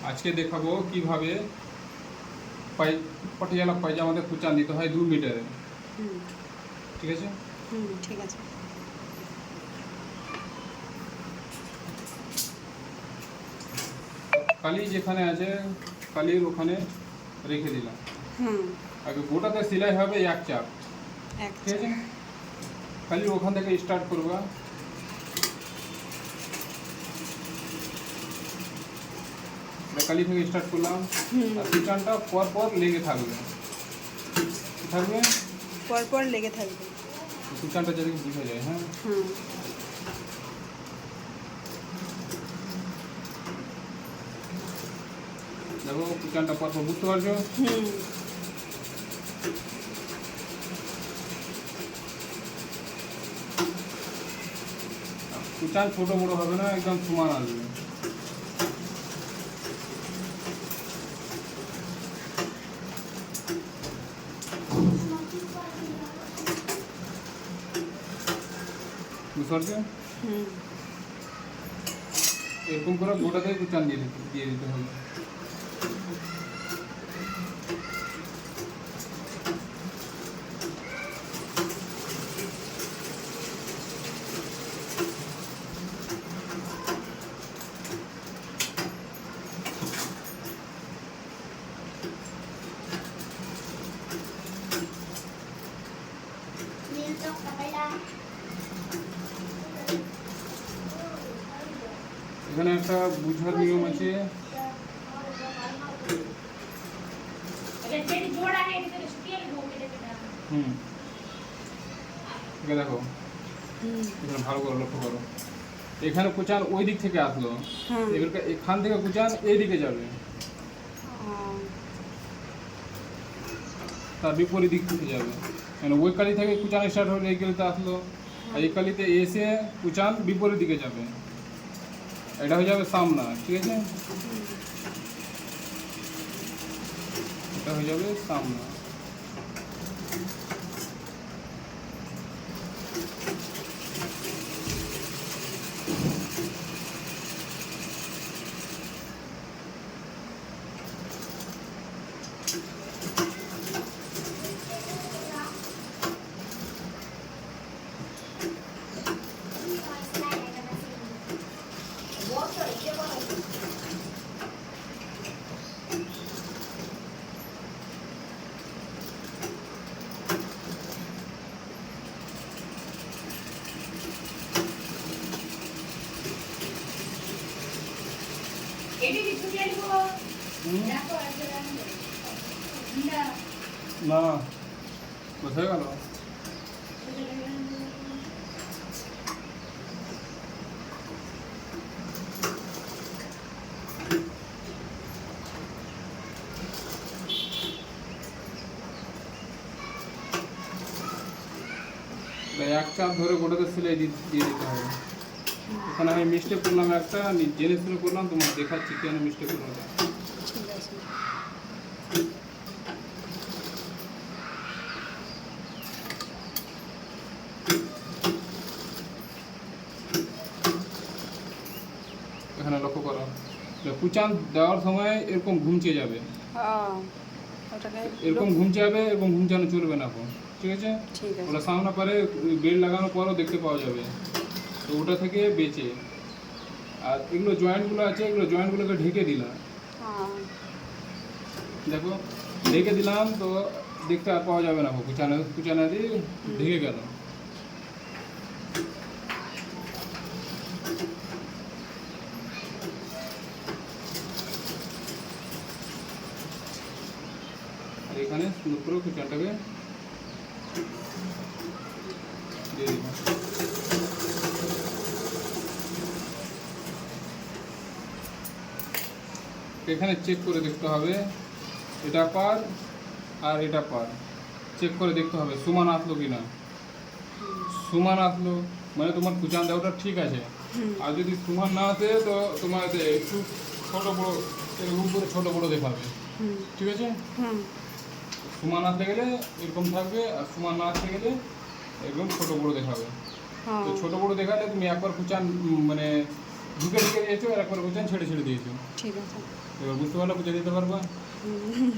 আজকে দেখাবো কিভাবে পাটিয়ালা পায়জামাতে কুচান দিতে হয় 2 মিটারে। ঠিক আছে? ঠিক আছে। কালি যেখানে আছে কালির ওখানে রেখে দিলাম। আগে গোটাতে সেলাই হবে এক চাপ। ঠিক আছে? কালি ওখান থেকে স্টার্ট করবা। কালি থেকে স্টার্ট করলাম আর কুচানটা পর পর লেগে থাকবে পর লেগে থাকবে কুচানটা যদি বুঝা যায়। হ্যাঁ, দেখো কুচানটা পর পর বুঝতে পারছো? কুচান ছোট বড় হবে না, একদম সমান আসবে। বুঝতে পারছো? এরকম করে গোটাতে কুচান দিয়ে দিতে হবে। এখানে একটা বুঝার নিয়ম আছে। দেখো এখানে ভালো করে লক্ষ্য করো, এখানে কুচান ওই দিক থেকে আসলো, এবার এখান থেকে কুচান এই দিকে যাবে, তার বিপরীত দিক থেকে যাবে। মানে ওই কালি থেকে কুচান স্টার্ট হলে এই কালিতে আসলো, আর এই কালিতে এসে কুচান বিপরীত দিকে যাবে, এটা হয়ে যাবে সামনা। ঠিক আছে? এটা হয়ে যাবে সামনা। না কোথায় গেল? এক চাপ ধরে গোটাতে সেলাই দিয়ে দিতে হবে। এখানে আমি মিস্টেক করলাম, একটা জেনে শুনে করলাম, তোমার দেখাচ্ছি কেন মিস্টেক করলাম। এখানে লক্ষ্য করো, কুচান দেওয়ার সময় এরকম ঘুমচে যাবে, এরকম ঘুমচে যাবে, এরকম ঘুমচানো চলবে না। ঠিক আছে? ওটা সামনে পারে বেল্ট লাগানোর পরও দেখতে পাওয়া যাবে, তো ওটা থেকে বেঁচে। আর এগুলো জয়েন্টগুলো আছে, এগুলো জয়েন্টগুলোকে ঢেকে দিলাম। দেখো ঢেকে দিলাম তো দেখতে আর পাওয়া যাবে না, কুচানা দিয়ে ঢেকে গেল। আর এখানে সুন্দর করে কুচানটাকে দিয়ে দিব। এখানে চেক করে দেখতে হবে এটা পার আর এটা পার, চেক করে দেখতে হবে সমান আসলো কিনা। সমান আসলো মানে তোমার কুচান দেওয়াটা ঠিক আছে। আর যদি সমান না আসে তো তোমার একটু ছোট বড়, এরকম করে ছোট বড় দেখাবে। ঠিক আছে? সমান আসতে গেলে এরকম থাকবে, আর সমান না আসতে গেলে এরকম ছোট বড় দেখাবে। তো ছোট বড় দেখালে তুমি একবার কুচান মানে ঢুকে ঢুকে দিয়েছো আর একবার বুঝছেন ছেড়ে ছেড়ে দিয়েছো। ঠিক আছে। এবার বুঝতে পারলে বুঝে দিতে পারবা। হুম।